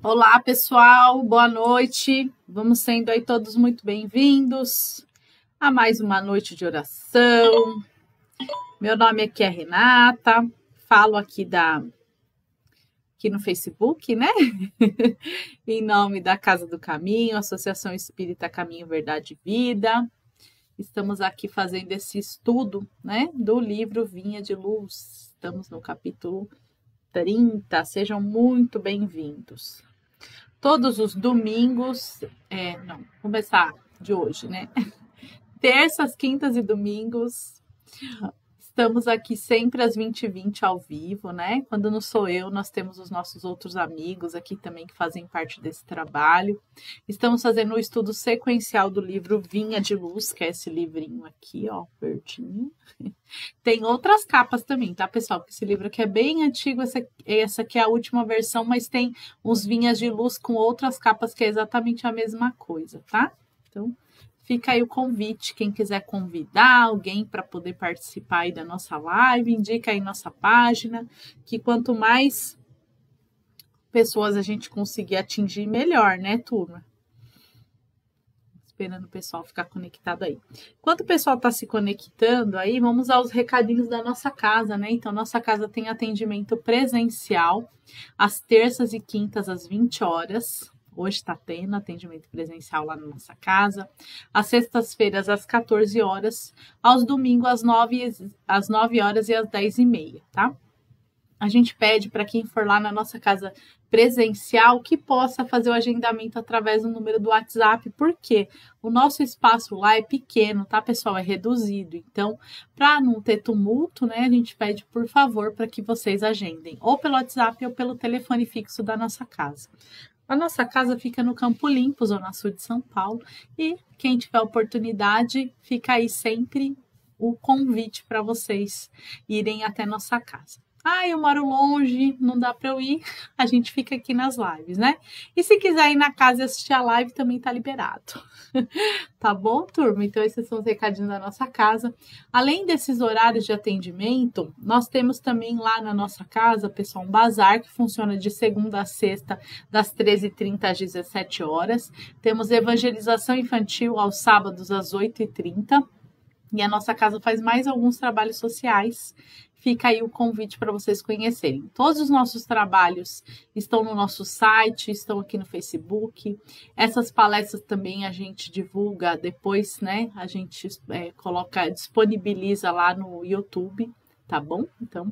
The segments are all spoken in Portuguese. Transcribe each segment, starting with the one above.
Olá, pessoal, boa noite. Vamos sendo aí todos muito bem-vindos a mais uma noite de oração. Meu nome aqui é Renata, falo aqui no Facebook, né? Em nome da Casa do Caminho, Associação Espírita Caminho, Verdade e Vida. Estamos aqui fazendo esse estudo, né, do livro Vinha de Luz. Estamos no capítulo 30. Sejam muito bem-vindos. Todos os domingos, vamos começar de hoje, né? Terças, quintas e domingos, estamos aqui sempre às 20h20 ao vivo, né? Quando não sou eu, nós temos os nossos outros amigos aqui também que fazem parte desse trabalho. Estamos fazendo o estudo sequencial do livro Vinha de Luz, que é esse livrinho aqui, ó, verdinho. Tem outras capas também, tá, pessoal? Porque esse livro aqui é bem antigo, essa aqui é a última versão, mas tem uns Vinhas de Luz com outras capas que é exatamente a mesma coisa, tá? Então, fica aí o convite, quem quiser convidar alguém para poder participar aí da nossa live, indica aí nossa página, que quanto mais pessoas a gente conseguir atingir, melhor, né, turma? Esperando o pessoal ficar conectado aí. Enquanto o pessoal está se conectando aí, vamos aos recadinhos da nossa casa, né? Então, nossa casa tem atendimento presencial às terças e quintas às 20 horas. Hoje está tendo atendimento presencial lá na nossa casa. Às sextas-feiras, às 14 horas. Aos domingos, às 9 horas e às 10h30, tá? A gente pede para quem for lá na nossa casa presencial que possa fazer o agendamento através do número do WhatsApp, porque o nosso espaço lá é pequeno, tá, pessoal? É reduzido. Então, para não ter tumulto, né, a gente pede, por favor, para que vocês agendem, ou pelo WhatsApp ou pelo telefone fixo da nossa casa. A nossa casa fica no Campo Limpo, Zona Sul de São Paulo, e quem tiver oportunidade, fica aí sempre o convite para vocês irem até nossa casa. Eu moro longe, não dá para eu ir, a gente fica aqui nas lives, né? E se quiser ir na casa e assistir a live, também tá liberado. Tá bom, turma? Então, esses são os recadinhos da nossa casa. Além desses horários de atendimento, nós temos também lá na nossa casa, pessoal, um bazar que funciona de segunda a sexta, das 13h30 às 17 horas. Temos evangelização infantil aos sábados às 8h30. E a nossa casa faz mais alguns trabalhos sociais. Fica aí o convite para vocês conhecerem. Todos os nossos trabalhos estão no nosso site, estão aqui no Facebook. Essas palestras também a gente divulga depois, né? A gente disponibiliza lá no YouTube, tá bom? Então,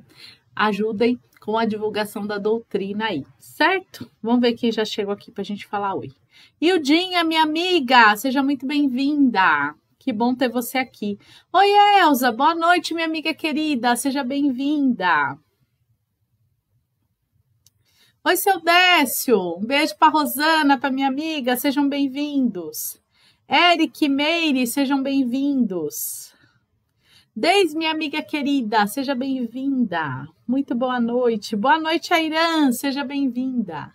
ajudem com a divulgação da doutrina aí, certo? Vamos ver quem já chegou aqui para a gente falar oi. Ildinha, minha amiga, seja muito bem-vinda. Que bom ter você aqui. Oi, Elza, boa noite, minha amiga querida, seja bem-vinda. Oi, seu Décio, um beijo para Rosana, para minha amiga, sejam bem-vindos. Eric, Meire, sejam bem-vindos. Deise, minha amiga querida, seja bem-vinda. Muito boa noite. Boa noite, Airan, seja bem-vinda.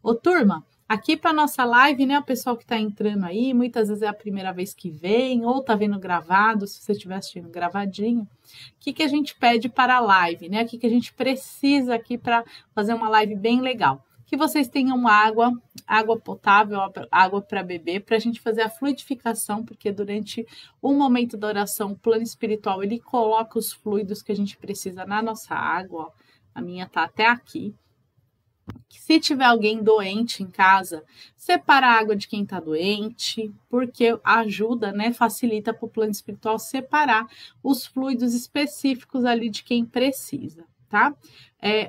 Ô, turma, aqui para nossa live, né, o pessoal que está entrando aí, muitas vezes é a primeira vez que vem, ou está vendo gravado, se você estiver assistindo gravadinho, o que a gente pede para a live, né? O que a gente precisa aqui para fazer uma live bem legal? Que vocês tenham água potável, água para beber, para a gente fazer a fluidificação, porque durante o momento da oração, o plano espiritual, ele coloca os fluidos que a gente precisa na nossa água, ó. A minha tá até aqui. Se tiver alguém doente em casa, separa a água de quem está doente, porque ajuda, né, facilita para o plano espiritual separar os fluidos específicos ali de quem precisa, tá?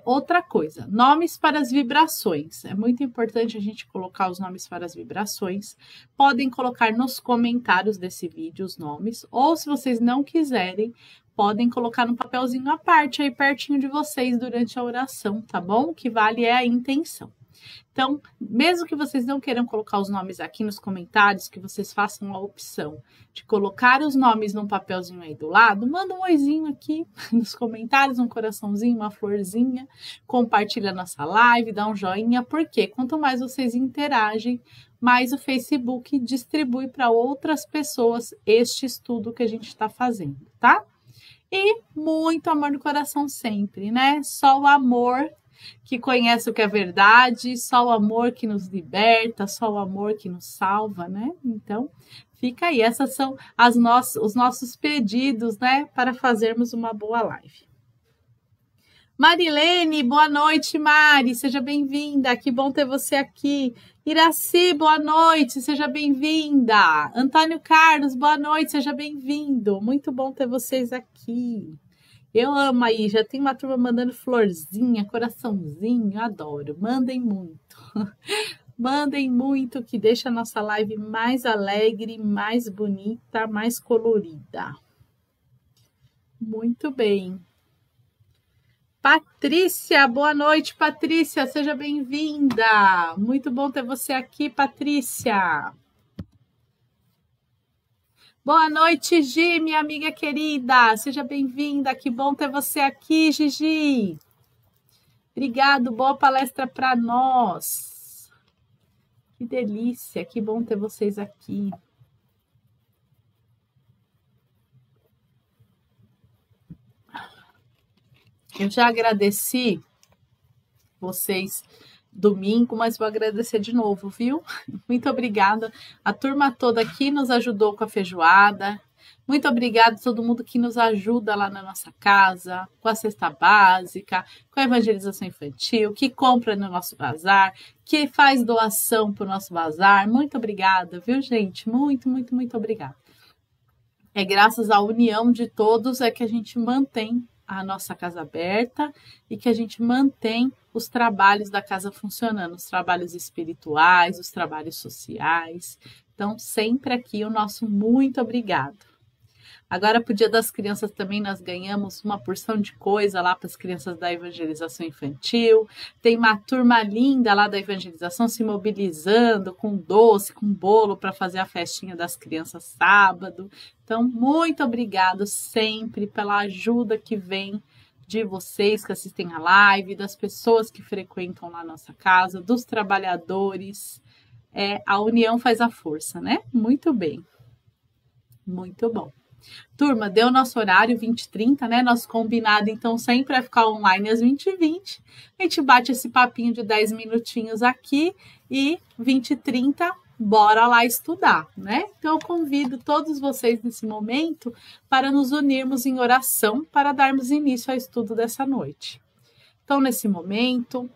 Outra coisa, nomes para as vibrações. É muito importante a gente colocar os nomes para as vibrações. Podem colocar nos comentários desse vídeo os nomes, ou se vocês não quiserem, podem colocar no papelzinho à parte aí pertinho de vocês durante a oração, tá bom? O que vale é a intenção. Então, mesmo que vocês não queiram colocar os nomes aqui nos comentários, que vocês façam a opção de colocar os nomes num papelzinho aí do lado, manda um oizinho aqui nos comentários, um coraçãozinho, uma florzinha, compartilha a nossa live, dá um joinha, porque quanto mais vocês interagem, mais o Facebook distribui para outras pessoas este estudo que a gente está fazendo, tá? E muito amor no coração sempre, né? Só o amor que conhece o que é verdade, só o amor que nos liberta, só o amor que nos salva, né? Então, fica aí, essas são os nossos pedidos, né, para fazermos uma boa live. Marilene, boa noite, Mari, seja bem-vinda, que bom ter você aqui. Iraci, boa noite, seja bem-vinda. Antônio Carlos, boa noite, seja bem-vindo. Muito bom ter vocês aqui. Eu amo aí, já tem uma turma mandando florzinha, coraçãozinho, adoro. Mandem muito. Mandem muito, que deixa a nossa live mais alegre, mais bonita, mais colorida. Muito bem. Patrícia, boa noite, Patrícia, seja bem-vinda. Muito bom ter você aqui, Patrícia. Boa noite, Gi, minha amiga querida, seja bem-vinda. Que bom ter você aqui, Gigi. Obrigado, boa palestra para nós. Que delícia, que bom ter vocês aqui. Eu já agradeci vocês domingo, mas vou agradecer de novo, viu? Muito obrigada. A turma toda aqui nos ajudou com a feijoada. Muito obrigada a todo mundo que nos ajuda lá na nossa casa, com a cesta básica, com a evangelização infantil, que compra no nosso bazar, que faz doação para o nosso bazar. Muito obrigada, viu, gente? Muito, muito, muito obrigada. É graças à união de todos é que a gente mantém a nossa casa aberta e que a gente mantém os trabalhos da casa funcionando, os trabalhos espirituais, os trabalhos sociais. Então, sempre aqui o nosso muito obrigado. Agora, para o Dia das Crianças também nós ganhamos uma porção de coisa lá para as crianças da evangelização infantil. Tem uma turma linda lá da evangelização se mobilizando com doce, com bolo para fazer a festinha das crianças sábado. Então, muito obrigado sempre pela ajuda que vem de vocês que assistem a live, das pessoas que frequentam lá a nossa casa, dos trabalhadores. A união faz a força, né? Muito bem. Muito bom. Turma, deu nosso horário 20h30, né? Nosso combinado, então, sempre é ficar online às 20h20. A gente bate esse papinho de 10 minutinhos aqui e 20h30, bora lá estudar, né? Então, eu convido todos vocês nesse momento para nos unirmos em oração para darmos início ao estudo dessa noite. Então, nesse momento,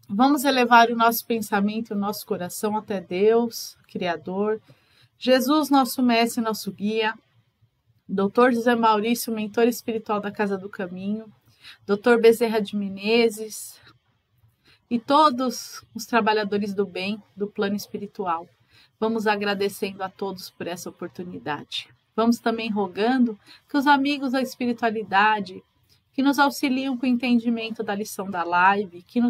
vamos elevar o nosso pensamento e o nosso coração até Deus, Criador, Jesus, nosso mestre, nosso guia, Dr. José Maurício, mentor espiritual da Casa do Caminho, Dr. Bezerra de Menezes e todos os trabalhadores do bem do plano espiritual. Vamos agradecendo a todos por essa oportunidade. Vamos também rogando que os amigos da espiritualidade, que nos auxiliam com o entendimento da lição da live, que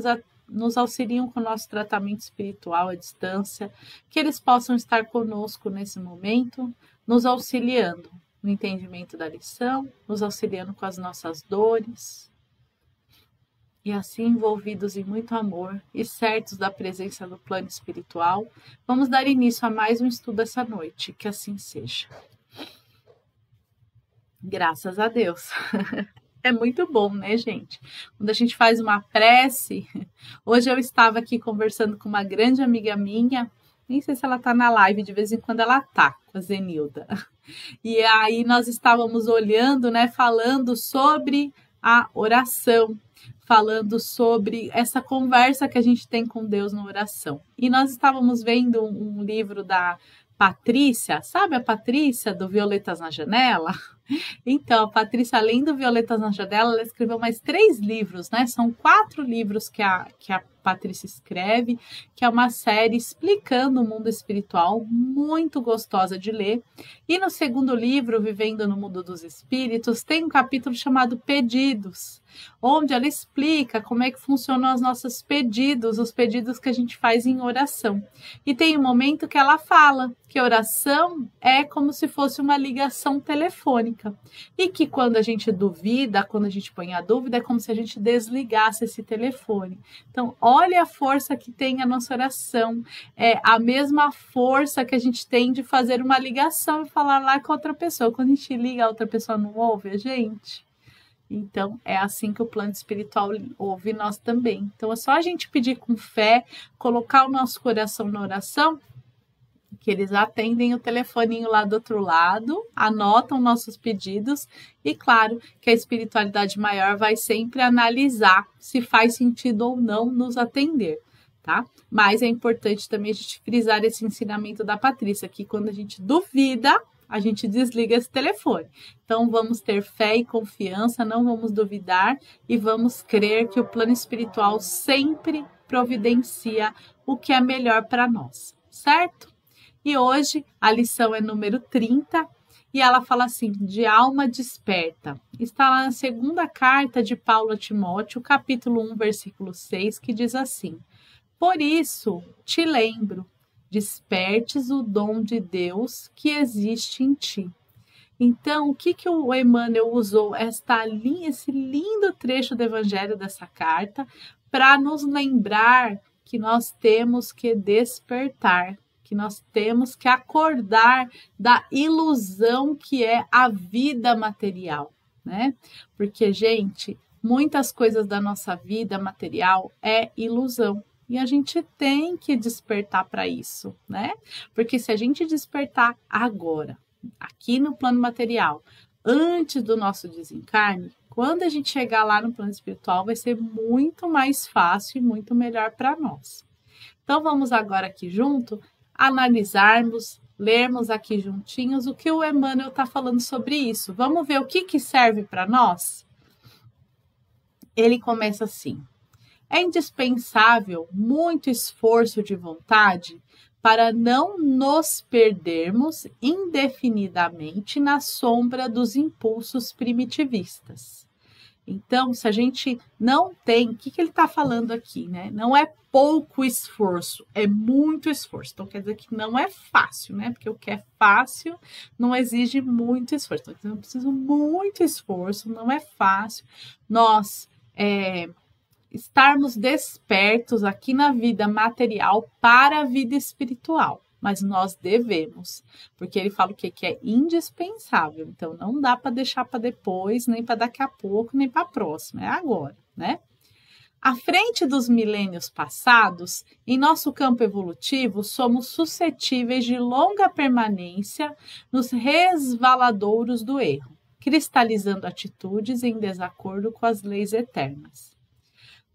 nos auxiliam com o nosso tratamento espiritual à distância, que eles possam estar conosco nesse momento, nos auxiliando no entendimento da lição, nos auxiliando com as nossas dores, e assim envolvidos em muito amor e certos da presença do plano espiritual, vamos dar início a mais um estudo essa noite, que assim seja. Graças a Deus. É muito bom, né, gente? Quando a gente faz uma prece, hoje eu estava aqui conversando com uma grande amiga minha, nem sei se ela está na live, de vez em quando ela está, com a Zenilda. E aí nós estávamos olhando, né, falando sobre a oração, falando sobre essa conversa que a gente tem com Deus na oração. E nós estávamos vendo um livro da Patrícia, sabe a Patrícia do Violetas na Janela? Então, a Patrícia, além do Violetas na Janela, ela escreveu mais 3 livros, né? São 4 livros que a Patrícia escreve, que é uma série explicando o mundo espiritual, muito gostosa de ler. E no segundo livro, Vivendo no Mundo dos Espíritos, tem um capítulo chamado Pedidos, onde ela explica como é que funcionam os nossos pedidos, os pedidos que a gente faz em oração. E tem um momento que ela fala que oração é como se fosse uma ligação telefônica. E que quando a gente duvida, quando a gente põe a dúvida, é como se a gente desligasse esse telefone. Então, olha a força que tem a nossa oração. É a mesma força que a gente tem de fazer uma ligação e falar lá com outra pessoa. Quando a gente liga, a outra pessoa não ouve a gente. Então, é assim que o plano espiritual ouve nós também. Então, é só a gente pedir com fé, colocar o nosso coração na oração, que eles atendem o telefoninho lá do outro lado, anotam nossos pedidos e, claro, que a espiritualidade maior vai sempre analisar se faz sentido ou não nos atender, tá? Mas é importante também a gente frisar esse ensinamento da Patrícia, que quando a gente duvida, a gente desliga esse telefone. Então, vamos ter fé e confiança, não vamos duvidar e vamos crer que o plano espiritual sempre providencia o que é melhor para nós, certo? E hoje a lição é número 30 e ela fala assim, de alma desperta. Está lá na segunda carta de Paulo a Timóteo, capítulo 1, versículo 6, que diz assim: por isso te lembro, despertes o dom de Deus que existe em ti. Então, o que o Emmanuel usou esse lindo trecho do evangelho dessa carta para nos lembrar que nós temos que despertar, que nós temos que acordar da ilusão que é a vida material, né? Porque, gente, muitas coisas da nossa vida material é ilusão. E a gente tem que despertar para isso, né? Porque se a gente despertar agora, aqui no plano material, antes do nosso desencarne, quando a gente chegar lá no plano espiritual, vai ser muito mais fácil e muito melhor para nós. Então, vamos agora aqui junto analisarmos, lermos aqui juntinhos o que o Emmanuel está falando sobre isso. Vamos ver o que serve para nós? Ele começa assim: é indispensável muito esforço de vontade para não nos perdermos indefinidamente na sombra dos impulsos primitivistas. Então, se a gente não tem, o que ele está falando aqui, né? Não é pouco esforço, é muito esforço. Então, quer dizer que não é fácil, né? Porque o que é fácil não exige muito esforço. Então, eu preciso muito esforço, não é fácil. Nós estarmos despertos aqui na vida material para a vida espiritual. Mas nós devemos, porque ele fala o que é indispensável. Então, não dá para deixar para depois, nem para daqui a pouco, nem para a próxima. É agora, né? À frente dos milênios passados, em nosso campo evolutivo, somos suscetíveis de longa permanência nos resvaladouros do erro, cristalizando atitudes em desacordo com as leis eternas.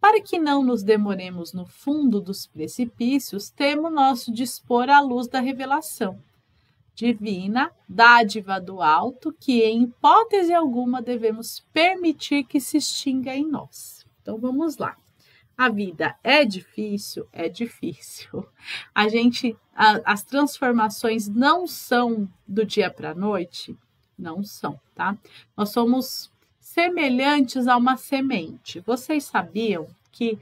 Para que não nos demoremos no fundo dos precipícios, temo nosso dispor à luz da revelação divina, dádiva do alto, que em hipótese alguma devemos permitir que se extinga em nós. Então vamos lá. A vida é difícil, é difícil. As transformações não são do dia para a noite, não são, tá? Nós somos semelhantes a uma semente. Vocês sabiam que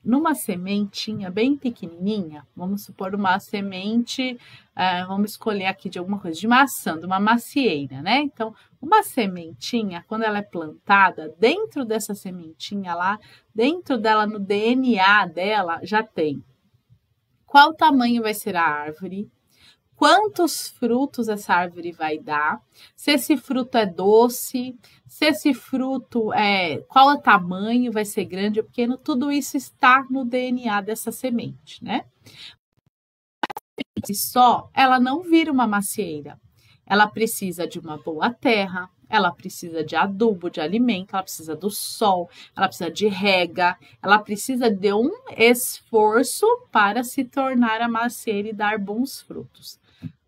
numa sementinha bem pequenininha, vamos supor uma semente, vamos escolher aqui de alguma coisa, de maçã, de uma macieira, né? Então, uma sementinha, quando ela é plantada, dentro dessa sementinha lá, dentro dela, no DNA dela, já tem qual tamanho vai ser a árvore, quantos frutos essa árvore vai dar, se esse fruto é doce, se esse fruto qual é o tamanho, vai ser grande ou pequeno, tudo isso está no DNA dessa semente, né? Só, ela não vira uma macieira. Ela precisa de uma boa terra, ela precisa de adubo, de alimento, ela precisa do sol, ela precisa de rega, ela precisa de um esforço para se tornar a macieira e dar bons frutos.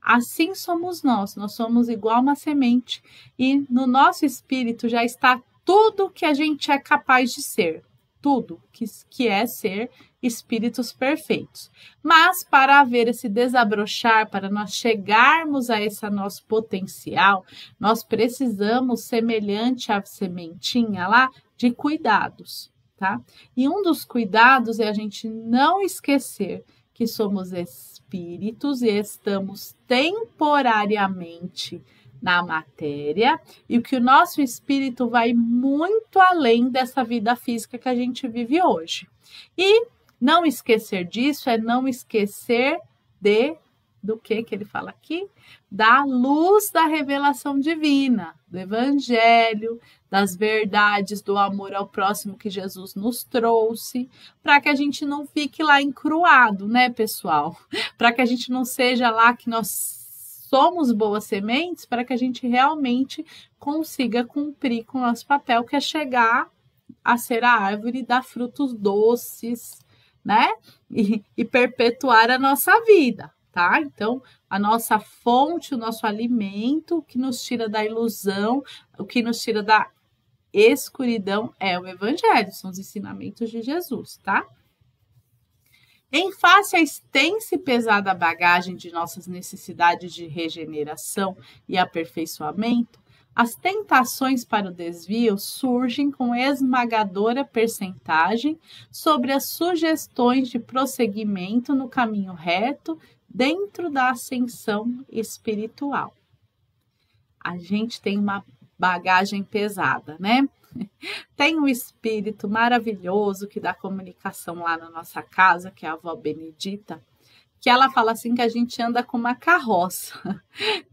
Assim somos nós somos igual uma semente e no nosso espírito já está tudo que a gente é capaz de ser, tudo que é ser espíritos perfeitos. Mas para haver esse desabrochar, para nós chegarmos a esse nosso potencial, nós precisamos, semelhante à sementinha lá, de cuidados, tá? E um dos cuidados é a gente não esquecer que somos espíritos e estamos temporariamente na matéria e que o nosso espírito vai muito além dessa vida física que a gente vive hoje. E não esquecer disso é não esquecer de do que ele fala aqui? Da luz da revelação divina, do evangelho, das verdades do amor ao próximo que Jesus nos trouxe, para que a gente não fique lá encruado, né, pessoal? Para que a gente não seja lá que nós somos boas sementes, para que a gente realmente consiga cumprir com o nosso papel, que é chegar a ser a árvore e dar frutos doces, né? E perpetuar a nossa vida, tá? Então, a nossa fonte, o nosso alimento, o que nos tira da ilusão, o que nos tira da escuridão é o evangelho, são os ensinamentos de Jesus, tá? Em face à extensa e pesada bagagem de nossas necessidades de regeneração e aperfeiçoamento, as tentações para o desvio surgem com esmagadora percentagem sobre as sugestões de prosseguimento no caminho reto dentro da ascensão espiritual. A gente tem uma bagagem pesada, né? Tem um espírito maravilhoso que dá comunicação lá na nossa casa, que é a avó Benedita, que ela fala assim que a gente anda com uma carroça,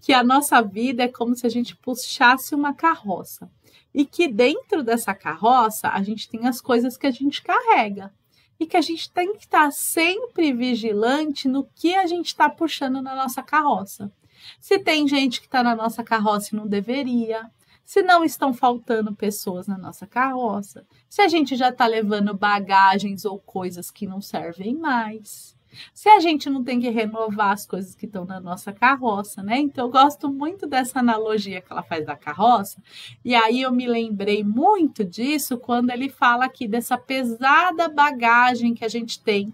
que a nossa vida é como se a gente puxasse uma carroça e que dentro dessa carroça a gente tem as coisas que a gente carrega e que a gente tem que estar sempre vigilante no que a gente está puxando na nossa carroça. Se tem gente que está na nossa carroça e não deveria, se não estão faltando pessoas na nossa carroça, se a gente já está levando bagagens ou coisas que não servem mais, se a gente não tem que renovar as coisas que estão na nossa carroça, né? Então, eu gosto muito dessa analogia que ela faz da carroça. E aí eu me lembrei muito disso quando ele fala aqui dessa pesada bagagem que a gente tem,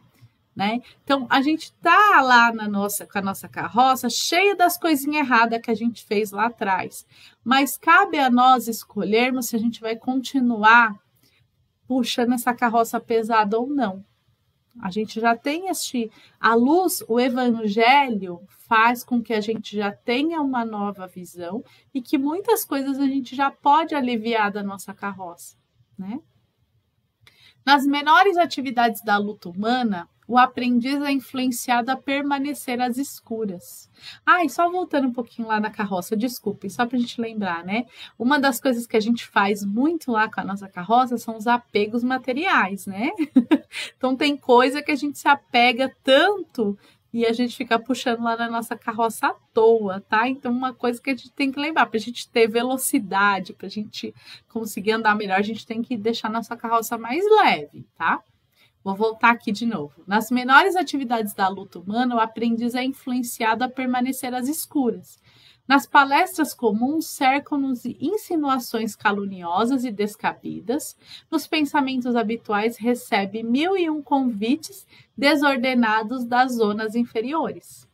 né? Então, a gente tá lá com a nossa carroça cheia das coisinhas erradas que a gente fez lá atrás. Mas cabe a nós escolhermos se a gente vai continuar puxando essa carroça pesada ou não. A gente já tem a luz, o evangelho faz com que a gente já tenha uma nova visão e que muitas coisas a gente já pode aliviar da nossa carroça, né? Nas menores atividades da luta humana, o aprendiz é influenciado a permanecer às escuras. E só voltando um pouquinho lá na carroça, desculpem, só para a gente lembrar, né? Uma das coisas que a gente faz muito lá com a nossa carroça são os apegos materiais, né? Então, tem coisa que a gente se apega tanto e a gente fica puxando lá na nossa carroça à toa, tá? Então, uma coisa que a gente tem que lembrar, para a gente ter velocidade, para a gente conseguir andar melhor, a gente tem que deixar nossa carroça mais leve, tá? Vou voltar aqui de novo. Nas menores atividades da luta humana, o aprendiz é influenciado a permanecer às escuras. Nas palestras comuns, cercam-nos insinuações caluniosas e descabidas. Nos pensamentos habituais, recebe 1001 convites desordenados das zonas inferiores.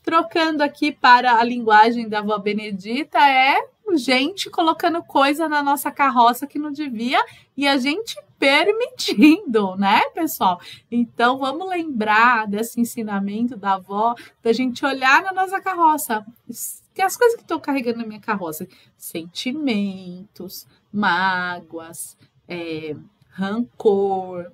Trocando aqui para a linguagem da avó Benedita, é gente colocando coisa na nossa carroça que não devia e a gente permitindo, né, pessoal? Então, vamos lembrar desse ensinamento da avó, da gente olhar na nossa carroça. Que as coisas que estou carregando na minha carroça, sentimentos, mágoas, rancor,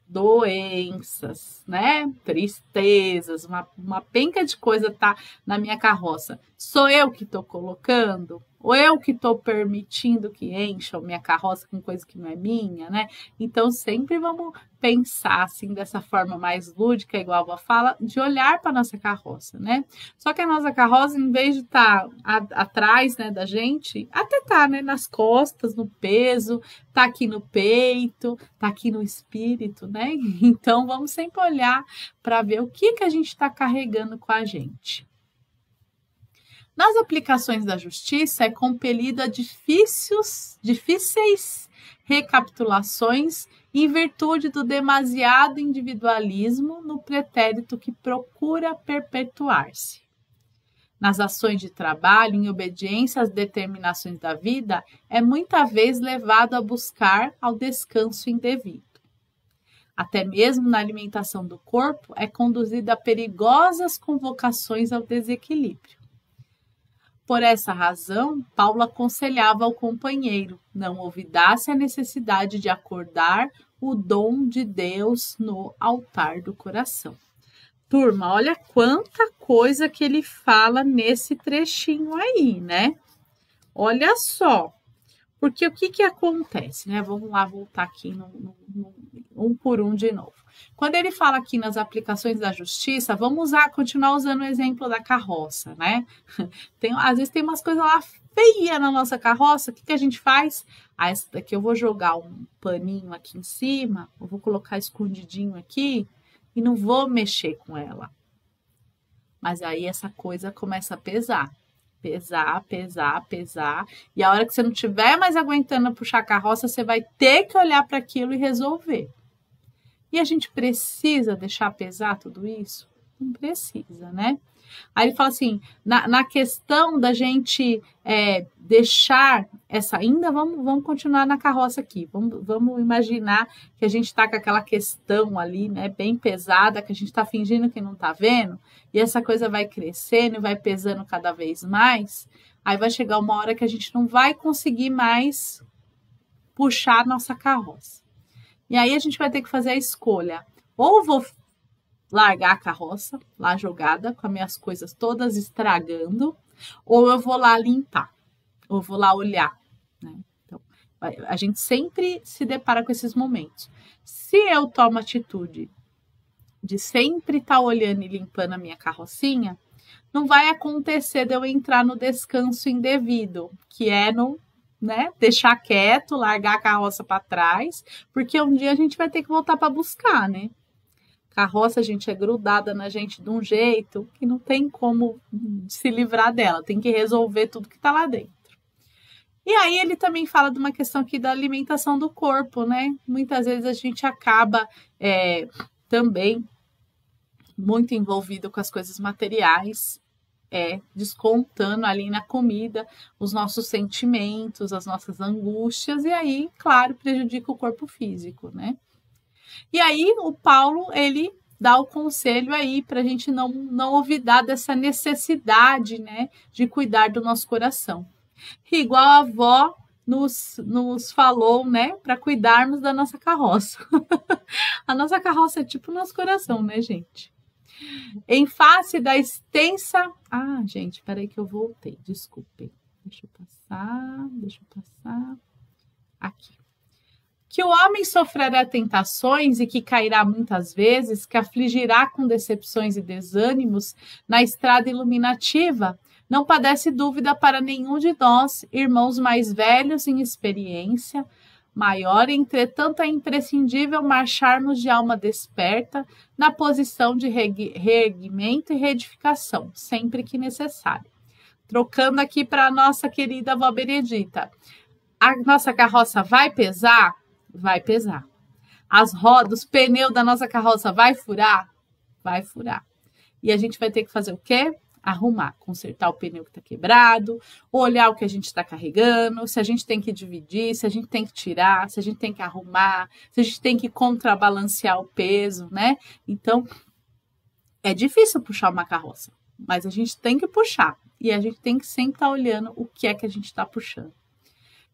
doenças, né? Tristezas, uma penca de coisa tá na minha carroça. Sou eu que estou colocando? Ou eu que estou permitindo que encham minha carroça com coisa que não é minha, né? Então, sempre vamos pensar assim, dessa forma mais lúdica, igual a avó fala, de olhar para a nossa carroça, né? Só que a nossa carroça, em vez de estar atrás, né, da gente, até tá, né, nas costas, no peso, tá aqui no peito, tá aqui no espírito, né? Então, vamos sempre olhar para ver o que a gente está carregando com a gente. Nas aplicações da justiça, é compelido a difíceis recapitulações em virtude do demasiado individualismo no pretérito que procura perpetuar-se. Nas ações de trabalho, em obediência às determinações da vida, é muita vez levado a buscar ao descanso indevido. Até mesmo na alimentação do corpo, é conduzido a perigosas convocações ao desequilíbrio. Por essa razão, Paulo aconselhava ao companheiro, não olvidasse a necessidade de acordar o dom de Deus no altar do coração. Turma, olha quanta coisa que ele fala nesse trechinho aí, né? Olha só. Porque o que acontece, né? Vamos lá voltar aqui um por um de novo. Quando ele fala aqui nas aplicações da justiça, vamos continuar usando o exemplo da carroça, né? Às vezes tem umas coisas lá feias na nossa carroça, o que a gente faz? Essa daqui eu vou jogar um paninho aqui em cima, eu vou colocar escondidinho aqui e não vou mexer com ela. Mas aí essa coisa começa a pesar. Pesar. E a hora que você não estiver mais aguentando puxar a carroça, você vai ter que olhar para aquilo e resolver. E a gente precisa deixar pesar tudo isso? Não precisa, né? Aí ele fala assim, na questão da gente deixar essa... Ainda vamos continuar na carroça aqui. Vamos imaginar que a gente está com aquela questão ali, né? Bem pesada, que a gente está fingindo que não está vendo. E essa coisa vai crescendo e vai pesando cada vez mais. Aí vai chegar uma hora que a gente não vai conseguir mais puxar a nossa carroça. E aí a gente vai ter que fazer a escolha. Ou vou largar a carroça lá jogada, com as minhas coisas todas estragando, ou eu vou lá limpar, ou vou lá olhar, né? Então, a gente sempre se depara com esses momentos. Se eu tomo a atitude de sempre estar olhando e limpando a minha carrocinha, não vai acontecer de eu entrar no descanso indevido, que é deixar quieto, largar a carroça para trás, porque um dia a gente vai ter que voltar para buscar, né? Carroça, a gente é grudada na gente de um jeito que não tem como se livrar dela, tem que resolver tudo que está lá dentro. E aí ele também fala de uma questão aqui da alimentação do corpo, né? Muitas vezes a gente acaba também muito envolvido com as coisas materiais, descontando ali na comida os nossos sentimentos, as nossas angústias, e aí, claro, prejudica o corpo físico, né? E aí o Paulo, ele dá o conselho aí para a gente não olvidar dessa necessidade, né, de cuidar do nosso coração. Igual a avó nos falou, né, para cuidarmos da nossa carroça. A nossa carroça é tipo o nosso coração, né, gente? Em face da extensa... Ah, gente, peraí que eu voltei, desculpem. Deixa eu passar. Aqui. Que o homem sofrerá tentações e que cairá muitas vezes, que afligirá com decepções e desânimos na estrada iluminativa, não padece dúvida para nenhum de nós, irmãos mais velhos em experiência maior, entretanto é imprescindível marcharmos de alma desperta na posição de reerguimento e reedificação, sempre que necessário. Trocando aqui para a nossa querida avó Benedita. A nossa carroça vai pesar? Vai pesar. As rodas, os pneus da nossa carroça vai furar? Vai furar. E a gente vai ter que fazer o quê? Arrumar, consertar o pneu que está quebrado, olhar o que a gente está carregando, se a gente tem que dividir, se a gente tem que tirar, se a gente tem que arrumar, se a gente tem que contrabalancear o peso, né? Então, é difícil puxar uma carroça, mas a gente tem que puxar. E a gente tem que sempre estar olhando o que é que a gente está puxando.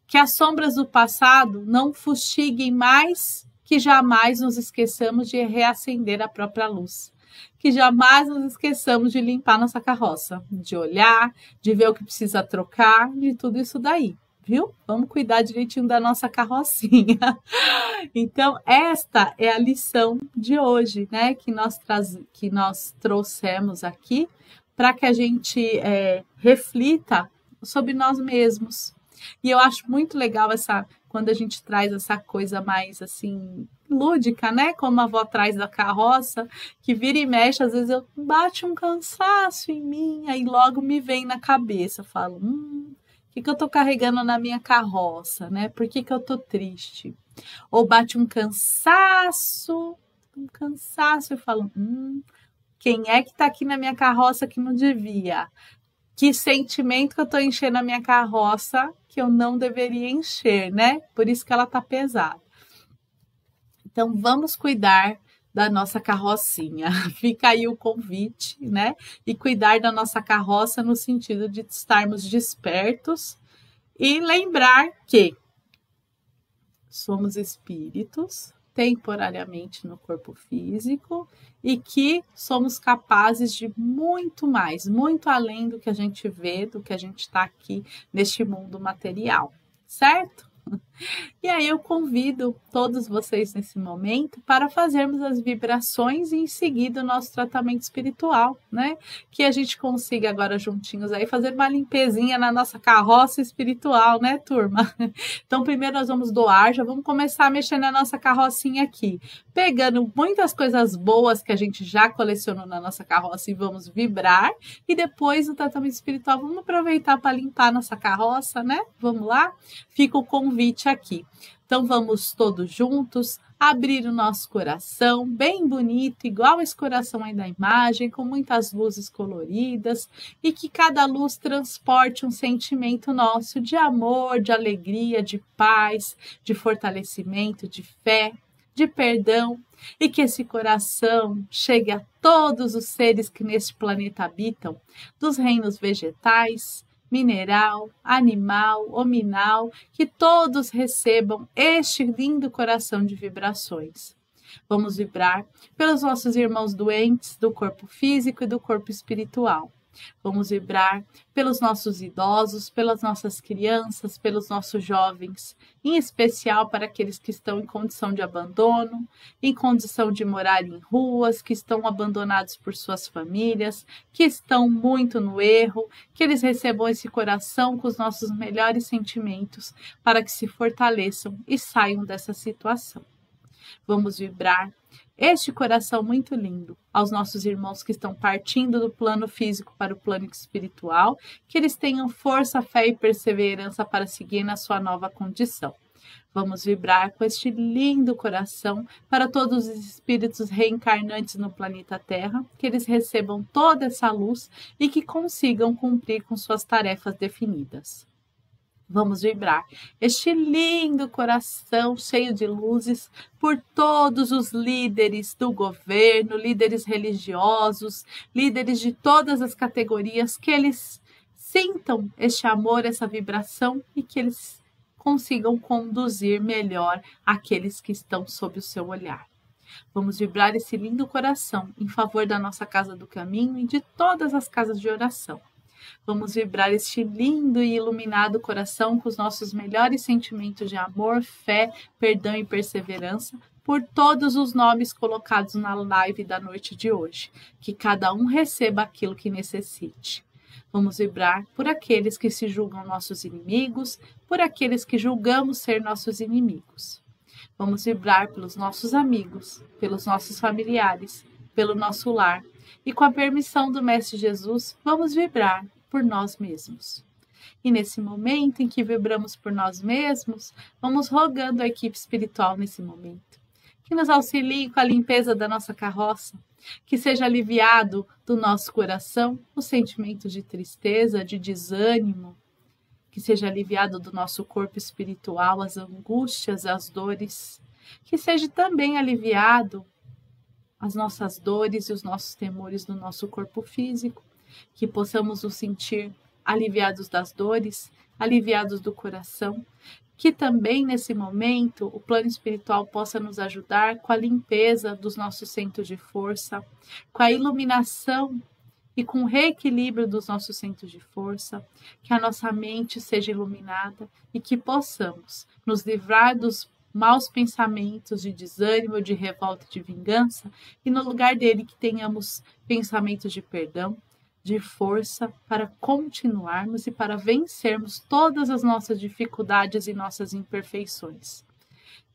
Que as sombras do passado não fustiguem mais, que jamais nos esqueçamos de reacender a própria luz. Que jamais nos esqueçamos de limpar nossa carroça, de olhar, de ver o que precisa trocar, de tudo isso daí, viu? Vamos cuidar direitinho da nossa carrocinha. Então, esta é a lição de hoje, né? Que nós trouxemos aqui para que a gente reflita sobre nós mesmos. E eu acho muito legal quando a gente traz essa coisa mais assim lúdica, né? Como a avó traz da carroça, que vira e mexe, às vezes eu bate um cansaço em mim, aí logo me vem na cabeça, eu falo, o que eu tô carregando na minha carroça, né? Por que eu tô triste? Ou bate um cansaço, eu falo, quem é que tá aqui na minha carroça que não devia? Que sentimento que eu tô enchendo a minha carroça que eu não deveria encher, né? Por isso que ela tá pesada. Então, vamos cuidar da nossa carrocinha. Fica aí o convite, né? E cuidar da nossa carroça no sentido de estarmos despertos e lembrar que somos espíritos, temporariamente no corpo físico e que somos capazes de muito mais, muito além do que a gente vê, do que a gente está aqui neste mundo material, certo? E aí eu convido todos vocês nesse momento para fazermos as vibrações e em seguida o nosso tratamento espiritual, né? Que a gente consiga agora juntinhos aí fazer uma limpezinha na nossa carroça espiritual, né, turma? Então primeiro nós vamos doar, já vamos começar a mexer na nossa carrocinha aqui, pegando muitas coisas boas que a gente já colecionou na nossa carroça e vamos vibrar, e depois no tratamento espiritual vamos aproveitar para limpar nossa carroça, né? Vamos lá? Fica o convite aqui. Então vamos todos juntos abrir o nosso coração, bem bonito, igual esse coração aí da imagem, com muitas luzes coloridas, e que cada luz transporte um sentimento nosso de amor, de alegria, de paz, de fortalecimento, de fé, de perdão, e que esse coração chegue a todos os seres que neste planeta habitam, dos reinos vegetais, mineral, animal, hominal, que todos recebam este lindo coração de vibrações. Vamos vibrar pelos nossos irmãos doentes do corpo físico e do corpo espiritual. Vamos vibrar pelos nossos idosos, pelas nossas crianças, pelos nossos jovens, em especial para aqueles que estão em condição de abandono, em condição de morar em ruas, que estão abandonados por suas famílias, que estão muito no erro, que eles recebam esse coração com os nossos melhores sentimentos para que se fortaleçam e saiam dessa situação. Vamos vibrar este coração muito lindo aos nossos irmãos que estão partindo do plano físico para o plano espiritual, que eles tenham força, fé e perseverança para seguir na sua nova condição. Vamos vibrar com este lindo coração para todos os espíritos reencarnantes no planeta Terra, que eles recebam toda essa luz e que consigam cumprir com suas tarefas definidas. Vamos vibrar este lindo coração cheio de luzes por todos os líderes do governo, líderes religiosos, líderes de todas as categorias, que eles sintam este amor, essa vibração e que eles consigam conduzir melhor aqueles que estão sob o seu olhar. Vamos vibrar esse lindo coração em favor da nossa Casa do Caminho e de todas as casas de oração. Vamos vibrar este lindo e iluminado coração com os nossos melhores sentimentos de amor, fé, perdão e perseverança por todos os nomes colocados na live da noite de hoje. Que cada um receba aquilo que necessite. Vamos vibrar por aqueles que se julgam nossos inimigos, por aqueles que julgamos ser nossos inimigos. Vamos vibrar pelos nossos amigos, pelos nossos familiares, pelo nosso lar. E com a permissão do Mestre Jesus, vamos vibrar por nós mesmos. E nesse momento em que vibramos por nós mesmos, vamos rogando a equipe espiritual nesse momento, que nos auxilie com a limpeza da nossa carroça, que seja aliviado do nosso coração o sentimento de tristeza, de desânimo, que seja aliviado do nosso corpo espiritual as angústias, as dores, que seja também aliviado as nossas dores e os nossos temores do nosso corpo físico, que possamos nos sentir aliviados das dores, aliviados do coração, que também nesse momento o plano espiritual possa nos ajudar com a limpeza dos nossos centros de força, com a iluminação e com o reequilíbrio dos nossos centros de força, que a nossa mente seja iluminada e que possamos nos livrar dos maus pensamentos de desânimo, de revolta e de vingança, e no lugar dele que tenhamos pensamentos de perdão, de força para continuarmos e para vencermos todas as nossas dificuldades e nossas imperfeições.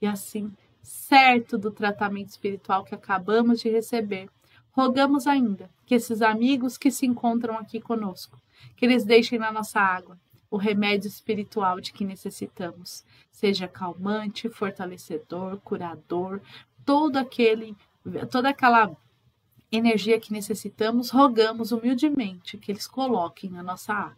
E assim, certo do tratamento espiritual que acabamos de receber, rogamos ainda que esses amigos que se encontram aqui conosco, que eles deixem na nossa água o remédio espiritual de que necessitamos, seja calmante, fortalecedor, curador, toda aquela energia que necessitamos, rogamos humildemente que eles coloquem na nossa água.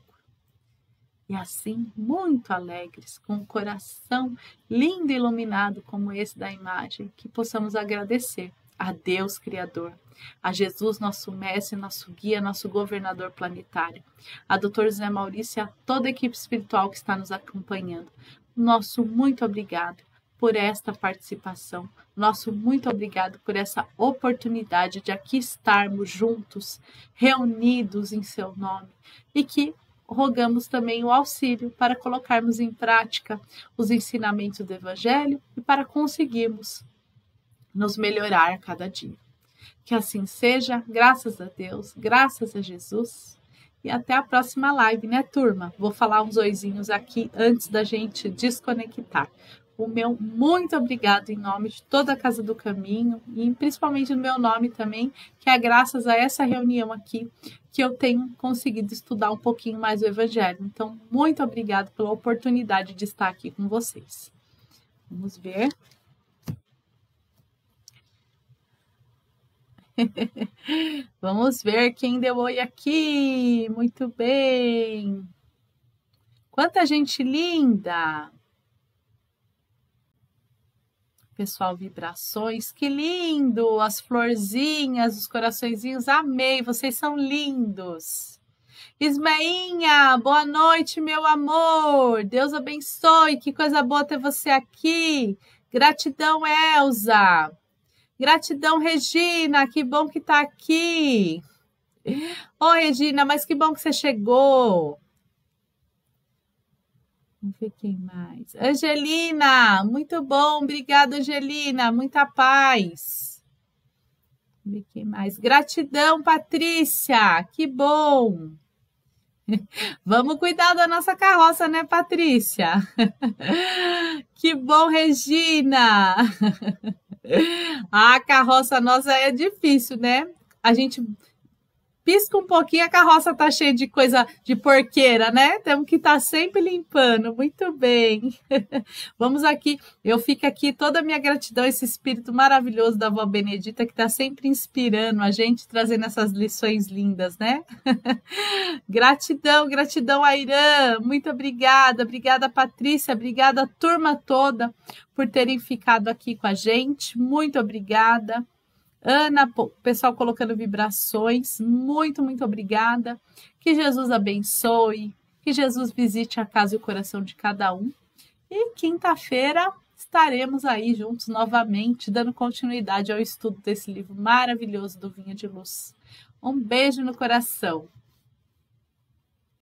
E assim, muito alegres, com um coração lindo e iluminado como esse da imagem, que possamos agradecer a Deus Criador, a Jesus, nosso mestre, nosso guia, nosso governador planetário, a Dr. Zé Maurício e a toda a equipe espiritual que está nos acompanhando. Nosso muito obrigado por esta participação. Nosso muito obrigado por essa oportunidade de aqui estarmos juntos, reunidos em seu nome, e que rogamos também o auxílio para colocarmos em prática os ensinamentos do Evangelho e para conseguirmos nos melhorar a cada dia. Que assim seja, graças a Deus, graças a Jesus. E até a próxima live, né, turma? Vou falar uns oizinhos aqui antes da gente desconectar. O meu muito obrigado em nome de toda a Casa do Caminho e principalmente no meu nome também, que é graças a essa reunião aqui que eu tenho conseguido estudar um pouquinho mais o Evangelho. Então, muito obrigado pela oportunidade de estar aqui com vocês. Vamos ver. Vamos ver quem deu oi aqui. Muito bem. Quanta gente linda. Pessoal, vibrações, que lindo! As florzinhas, os coraçõezinhos, amei, vocês são lindos. Ismeinha, boa noite, meu amor. Deus abençoe, que coisa boa ter você aqui. Gratidão, Elza. Gratidão, Regina, que bom que tá aqui. Ô, Regina, mas que bom que você chegou. Vamos ver quem mais. Angelina, muito bom, obrigada, Angelina, muita paz. Vamos ver quem mais. Gratidão, Patrícia, que bom. Vamos cuidar da nossa carroça, né, Patrícia? Que bom, Regina. A carroça nossa é difícil, né? A gente pisca um pouquinho, a carroça tá cheia de coisa de porqueira, né? Temos que estar sempre limpando. Muito bem. Vamos aqui. Eu fico aqui toda a minha gratidão a esse espírito maravilhoso da Vó Benedita que tá sempre inspirando a gente, trazendo essas lições lindas, né? Gratidão, gratidão, Airã. Muito obrigada. Obrigada, Patrícia. Obrigada a turma toda por terem ficado aqui com a gente. Muito obrigada. Ana, pessoal colocando vibrações, muito, muito obrigada. Que Jesus abençoe, que Jesus visite a casa e o coração de cada um. E quinta-feira estaremos aí juntos novamente, dando continuidade ao estudo desse livro maravilhoso do Vinha de Luz. Um beijo no coração.